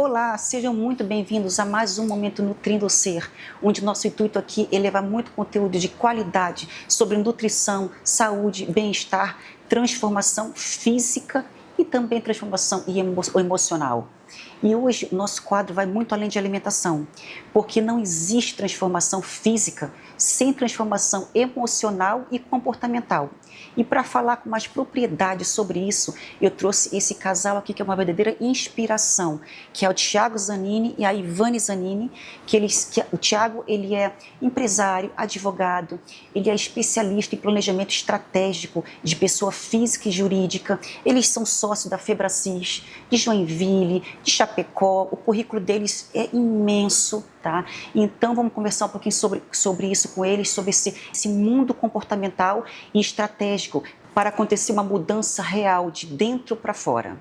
Olá, sejam muito bem-vindos a mais um Momento Nutrindo o Ser, onde nosso intuito aqui é levar muito conteúdo de qualidade sobre nutrição, saúde, bem-estar, transformação física e também transformação emocional. E hoje o nosso quadro vai muito além de alimentação, porque não existe transformação física sem transformação emocional e comportamental. E para falar com mais propriedade sobre isso, eu trouxe esse casal aqui que é uma verdadeira inspiração, que é o Thiago Zanini e a Ivane Zanini, o Thiago ele é empresário, advogado, ele é especialista em planejamento estratégico de pessoa física e jurídica, eles são sócios da Febracis, de Joinville, de Chapecó, o currículo deles é imenso, tá? Então vamos conversar um pouquinho sobre isso com eles, sobre esse mundo comportamental e estratégico para acontecer uma mudança real de dentro para fora.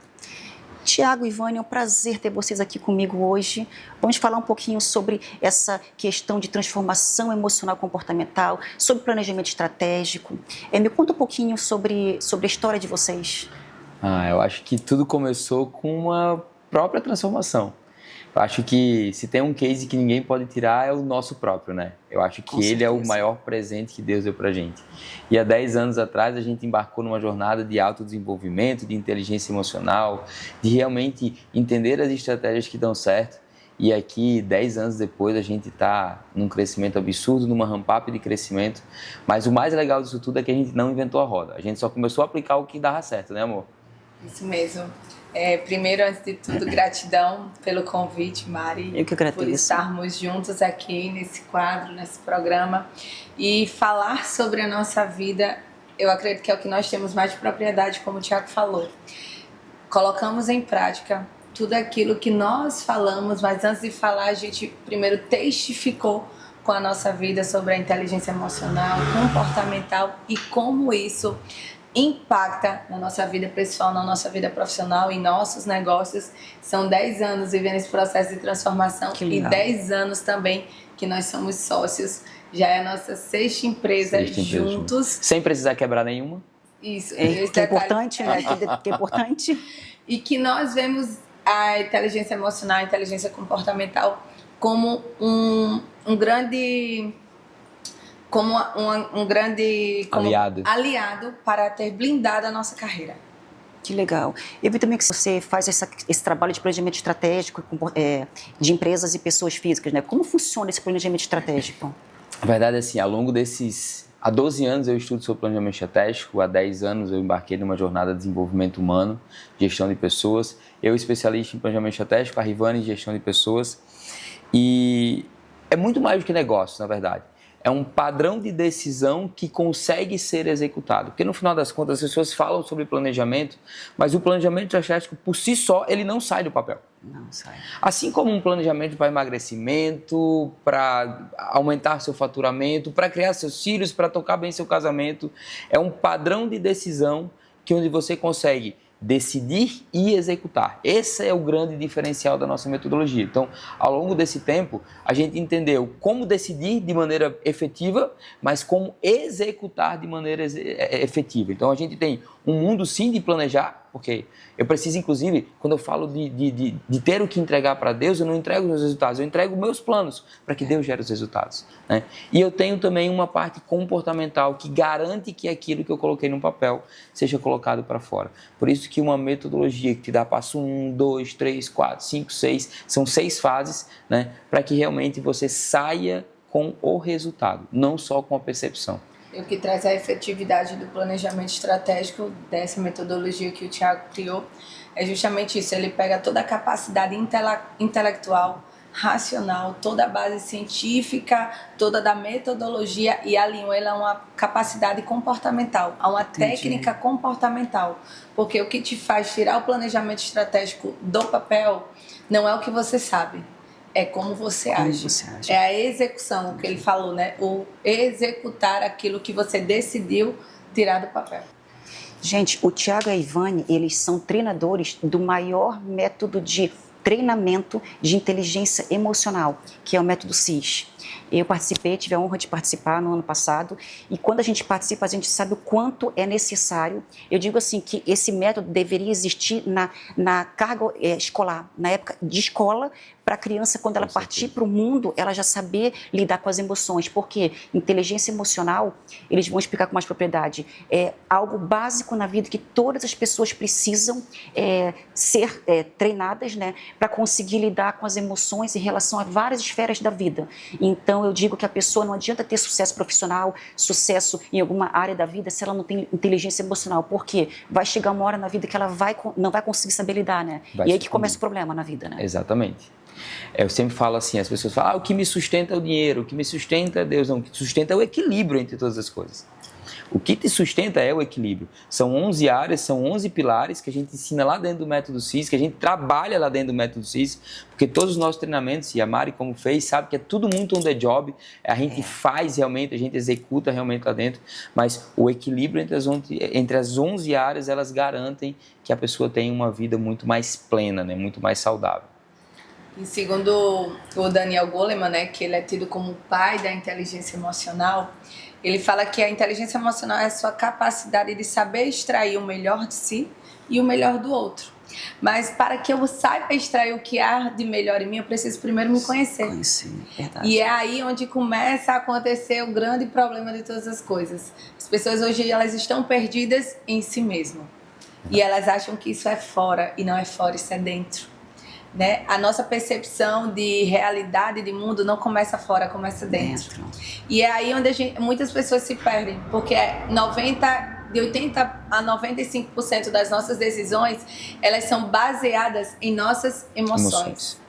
Thiago e Ivane, é um prazer ter vocês aqui comigo hoje. Vamos falar um pouquinho sobre essa questão de transformação emocional comportamental, sobre planejamento estratégico. Me conta um pouquinho sobre a história de vocês. Eu acho que tudo começou com uma própria transformação. Eu acho que se tem um case que ninguém pode tirar é o nosso próprio, né? Eu acho que ele é o maior presente que Deus deu pra gente. E há 10 anos atrás a gente embarcou numa jornada de autodesenvolvimento, de inteligência emocional, de realmente entender as estratégias que dão certo. E aqui, 10 anos depois, a gente está num crescimento absurdo, numa ramp-up de crescimento. Mas o mais legal disso tudo é que a gente não inventou a roda. A gente só começou a aplicar o que dava certo, né, amor? Isso mesmo. Primeiro, antes de tudo, gratidão pelo convite, Mari. Eu que agradeço. Por estarmos juntos aqui nesse quadro, nesse programa. E falar sobre a nossa vida, eu acredito que é o que nós temos mais de propriedade, como o Thiago falou. Colocamos em prática tudo aquilo que nós falamos, mas antes de falar, a gente primeiro testificou com a nossa vida sobre a inteligência emocional, comportamental e como isso impacta na nossa vida pessoal, na nossa vida profissional, em nossos negócios. São 10 anos vivendo esse processo de transformação e 10 anos também que nós somos sócios. Já é a nossa sexta empresa juntos. Sem precisar quebrar nenhuma. Isso. Que é importante, né? Que é importante. E que nós vemos a inteligência emocional, a inteligência comportamental como um grande aliado para ter blindado a nossa carreira. Que legal. Eu vi também que você faz esse trabalho de planejamento estratégico de empresas e pessoas físicas, né? Como funciona esse planejamento estratégico? A verdade é assim, há 12 anos eu estudo sobre planejamento estratégico, há 10 anos eu embarquei numa jornada de desenvolvimento humano, gestão de pessoas, eu especialista em planejamento estratégico, a Ivane em gestão de pessoas, e é muito mais do que negócio, na verdade. É um padrão de decisão que consegue ser executado. Porque, no final das contas, as pessoas falam sobre planejamento, mas o planejamento estratégico, por si só, ele não sai do papel. Não sai. Assim como um planejamento para emagrecimento, para aumentar seu faturamento, para criar seus filhos, para tocar bem seu casamento, é um padrão de decisão onde você consegue decidir e executar. Esse é o grande diferencial da nossa metodologia. Então, ao longo desse tempo, a gente entendeu como decidir de maneira efetiva, mas como executar de maneira efetiva. Então, a gente tem um mundo, sim, de planejar, porque eu preciso, inclusive, quando eu falo de ter o que entregar para Deus, eu não entrego os meus resultados, eu entrego meus planos para que Deus gere os resultados, né? E eu tenho também uma parte comportamental que garante que aquilo que eu coloquei no papel seja colocado para fora. Por isso que uma metodologia que te dá passo 1, 2, 3, 4, 5, 6, são 6 fases, né? Para que realmente você saia com o resultado, não só com a percepção. E o que traz a efetividade do planejamento estratégico dessa metodologia que o Thiago criou é justamente isso. Ele pega toda a capacidade intelectual, racional, toda a base científica, toda da metodologia e alinhou ela a uma capacidade comportamental, a uma técnica comportamental. Porque o que te faz tirar o planejamento estratégico do papel não é o que você sabe. É como você age. É a execução, o que ele falou, né? O executar aquilo que você decidiu tirar do papel. Gente, o Thiago e a Ivane, eles são treinadores do maior método de treinamento de inteligência emocional, que é o método CIS. Eu participei, tive a honra de participar no ano passado, e quando a gente participa, a gente sabe o quanto é necessário. Eu digo assim, que esse método deveria existir na carga escolar, na época de escola, para a criança, quando ela partir para o mundo, ela já saber lidar com as emoções, porque inteligência emocional, eles vão explicar com mais propriedade, é algo básico na vida que todas as pessoas precisam ser treinadas, né, para conseguir lidar com as emoções em relação a várias esferas da vida. Então, eu digo que a pessoa não adianta ter sucesso profissional, sucesso em alguma área da vida, se ela não tem inteligência emocional, porque vai chegar uma hora na vida que ela não vai conseguir saber lidar, né? E aí que começa o problema na vida, né? Exatamente. Eu sempre falo assim, as pessoas falam, o que me sustenta é o dinheiro, o que me sustenta é Deus. Não, o que te sustenta é o equilíbrio entre todas as coisas. O que te sustenta é o equilíbrio. São 11 áreas, são 11 pilares que a gente ensina lá dentro do método CIS, que a gente trabalha lá dentro do método CIS, porque todos os nossos treinamentos, e a Mari como fez, sabe que é tudo muito on the job, a gente faz realmente, a gente executa realmente lá dentro, mas o equilíbrio entre as 11 áreas, elas garantem que a pessoa tenha uma vida muito mais plena, né? Muito mais saudável. E segundo o Daniel Goleman, né, que ele é tido como o pai da inteligência emocional, ele fala que a inteligência emocional é a sua capacidade de saber extrair o melhor de si e o melhor do outro. Mas para que eu saiba extrair o que há de melhor em mim, eu preciso primeiro me conhecer. Verdade. E é aí onde começa a acontecer o grande problema de todas as coisas. As pessoas hoje elas estão perdidas em si mesmas. E elas acham que isso é fora, e não é fora, isso é dentro. Né? A nossa percepção de realidade, de mundo, não começa fora, começa dentro. E é aí onde muitas pessoas se perdem, porque de 80% a 95% das nossas decisões, elas são baseadas em nossas emoções.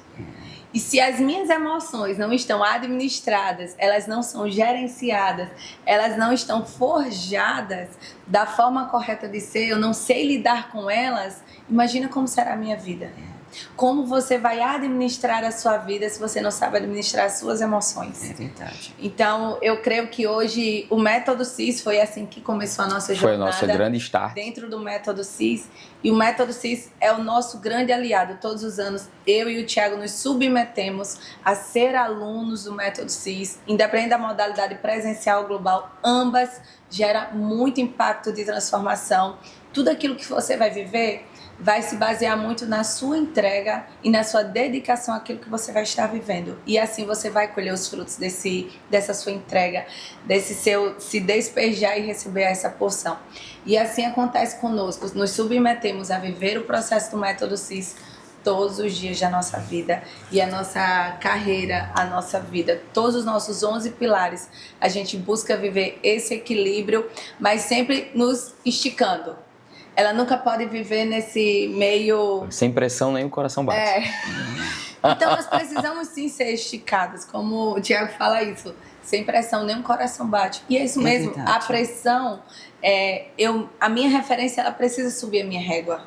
E se as minhas emoções não estão administradas, elas não são gerenciadas, elas não estão forjadas da forma correta de ser, eu não sei lidar com elas, imagina como será a minha vida. Como você vai administrar a sua vida se você não sabe administrar as suas emoções? É verdade. Então, eu creio que hoje o método CIS foi assim que começou a nossa jornada. Foi a nossa grande start. Dentro do método CIS. E o método CIS é o nosso grande aliado. Todos os anos, eu e o Thiago nos submetemos a ser alunos do método CIS. Independente da modalidade presencial ou global, ambas geram muito impacto de transformação. Tudo aquilo que você vai viver vai se basear muito na sua entrega e na sua dedicação àquilo que você vai estar vivendo. E assim você vai colher os frutos dessa sua entrega, desse seu se despejar e receber essa porção. E assim acontece conosco. Nos submetemos a viver o processo do método CIS todos os dias da nossa vida. E a nossa carreira, a nossa vida, todos os nossos 11 pilares, a gente busca viver esse equilíbrio, mas sempre nos esticando. Ela nunca pode viver nesse meio... Sem pressão, nem o coração bate. Então, nós precisamos sim ser esticadas, como o Thiago fala isso. Sem pressão, nem o coração bate. E é isso mesmo, verdade. a pressão, a minha referência, ela precisa subir a minha régua.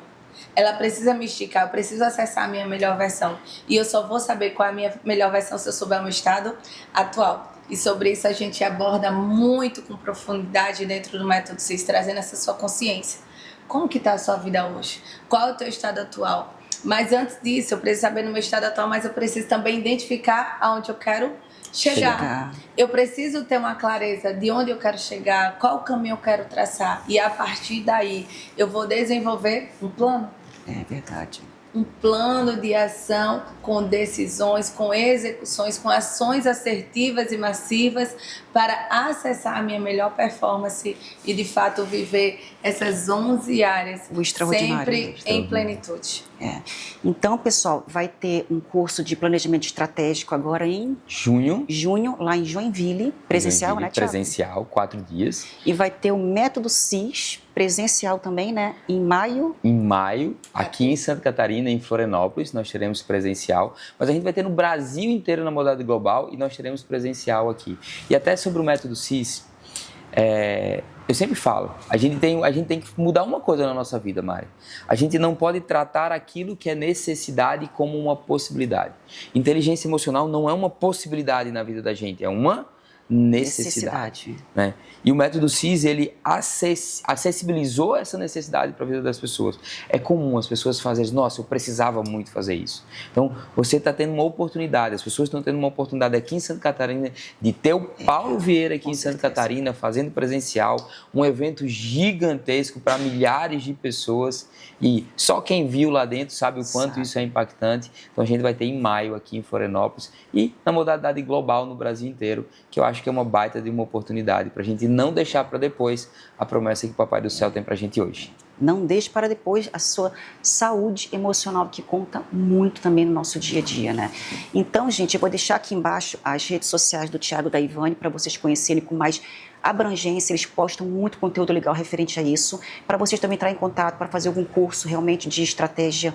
Ela precisa me esticar, eu preciso acessar a minha melhor versão. E eu só vou saber qual é a minha melhor versão se eu souber o meu estado atual. E sobre isso a gente aborda muito com profundidade dentro do método CIS, trazendo essa sua consciência. Como que está a sua vida hoje? Qual é o teu estado atual? Mas antes disso, eu preciso saber no meu estado atual, mas eu preciso também identificar aonde eu quero chegar. Eu preciso ter uma clareza de onde eu quero chegar, qual caminho eu quero traçar. E a partir daí, eu vou desenvolver um plano. É verdade. Um plano de ação com decisões, com execuções, com ações assertivas e massivas para acessar a minha melhor performance e, de fato, viver essas 11 áreas sempre em plenitude. Então, pessoal, vai ter um curso de planejamento estratégico agora em junho, lá em Joinville, presencial, né, Thiago? Presencial, 4 dias. E vai ter o método CIS presencial também, né, em maio. Em maio, aqui em Santa Catarina, em Florianópolis, nós teremos presencial, mas a gente vai ter no Brasil inteiro na modalidade global e nós teremos presencial aqui. E até sobre o método CIS, eu sempre falo, a gente tem que mudar uma coisa na nossa vida, Mari. A gente não pode tratar aquilo que é necessidade como uma possibilidade. Inteligência emocional não é uma possibilidade na vida da gente, é uma necessidade. Né? E o método CIS, ele acessibilizou essa necessidade para a vida das pessoas. É comum as pessoas fazerem, nossa, eu precisava muito fazer isso. Então, você está tendo uma oportunidade, as pessoas estão tendo uma oportunidade aqui em Santa Catarina de ter o Paulo Vieira aqui em Santa Catarina fazendo presencial, um evento gigantesco para milhares de pessoas, e só quem viu lá dentro sabe o quanto isso é impactante. Então, a gente vai ter em maio aqui em Florianópolis e na modalidade global no Brasil inteiro, que eu acho que é uma baita de uma oportunidade para a gente não deixar para depois a promessa que o Papai do Céu tem para a gente hoje. Não deixe para depois a sua saúde emocional, que conta muito também no nosso dia a dia, né? Então, gente, eu vou deixar aqui embaixo as redes sociais do Thiago e da Ivane para vocês conhecerem com mais abrangência. Eles postam muito conteúdo legal referente a isso, para vocês também entrarem em contato para fazer algum curso realmente de estratégia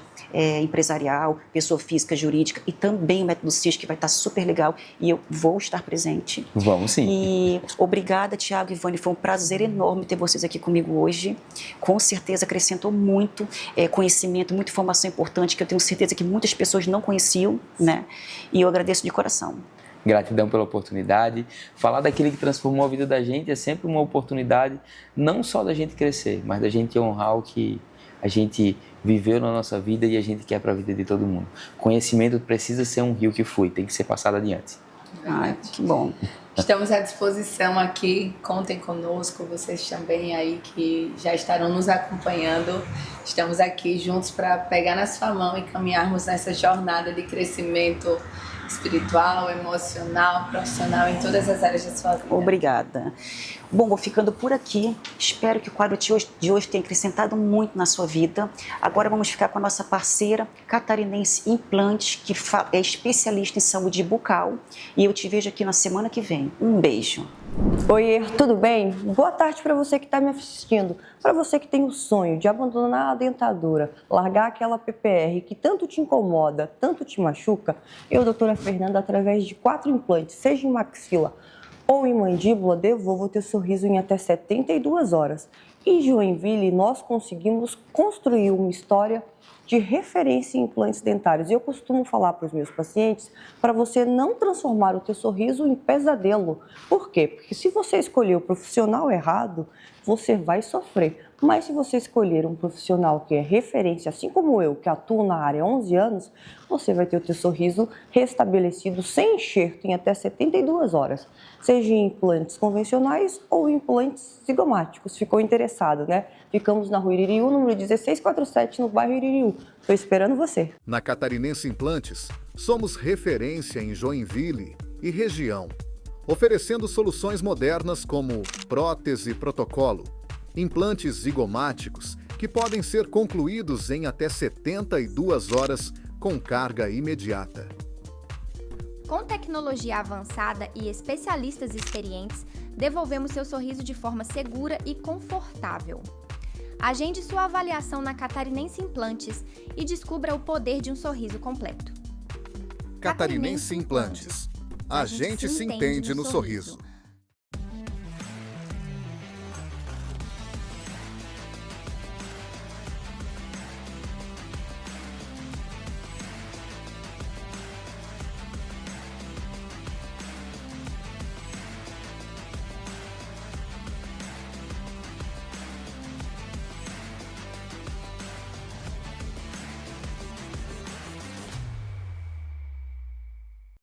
empresarial, pessoa física, jurídica, e também o método CIS, que vai estar super legal, e eu vou estar presente. Vamos sim. E obrigada, Thiago e Ivane, foi um prazer enorme ter vocês aqui comigo hoje. Com certeza acrescentou muito conhecimento, muita informação importante, que eu tenho certeza que muitas pessoas não conheciam, né? E eu agradeço de coração. Gratidão pela oportunidade. Falar daquele que transformou a vida da gente é sempre uma oportunidade, não só da gente crescer, mas da gente honrar o que a gente viveu na nossa vida e a gente quer para a vida de todo mundo. Conhecimento precisa ser um rio que flui, tem que ser passado adiante. Ai, que bom. Estamos à disposição aqui, contem conosco, vocês também aí que já estarão nos acompanhando. Estamos aqui juntos para pegar na sua mão e caminharmos nessa jornada de crescimento espiritual, emocional, profissional, em todas as áreas da sua vida. Obrigada. Bom, vou ficando por aqui. Espero que o quadro de hoje tenha acrescentado muito na sua vida. Agora vamos ficar com a nossa parceira Catarinense Implantes, que é especialista em saúde bucal. E eu te vejo aqui na semana que vem. Um beijo. Oi, tudo bem? Boa tarde para você que está me assistindo. Para você que tem o sonho de abandonar a dentadura, largar aquela PPR que tanto te incomoda, tanto te machuca, eu, doutora Fernanda, através de 4 implantes, seja em maxila ou em mandíbula, devolvo o teu sorriso em até 72 horas. Em Joinville, nós conseguimos construir uma história de referência em implantes dentários. E eu costumo falar para os meus pacientes para você não transformar o teu sorriso em pesadelo. Por quê? Porque se você escolher o profissional errado, você vai sofrer. Mas se você escolher um profissional que é referência, assim como eu, que atuo na área há 11 anos, você vai ter o teu sorriso restabelecido sem enxerto em até 72 horas. Seja em implantes convencionais ou implantes zigomáticos. Ficou interessado, né? Ficamos na Rua Iririú, número 1647, no bairro Iririú. Estou esperando você. Na Catarinense Implantes, somos referência em Joinville e região, oferecendo soluções modernas como prótese protocolo, implantes zigomáticos que podem ser concluídos em até 72 horas com carga imediata. Com tecnologia avançada e especialistas experientes, devolvemos seu sorriso de forma segura e confortável. Agende sua avaliação na Catarinense Implantes e descubra o poder de um sorriso completo. Catarinense Implantes. A gente se entende no sorriso.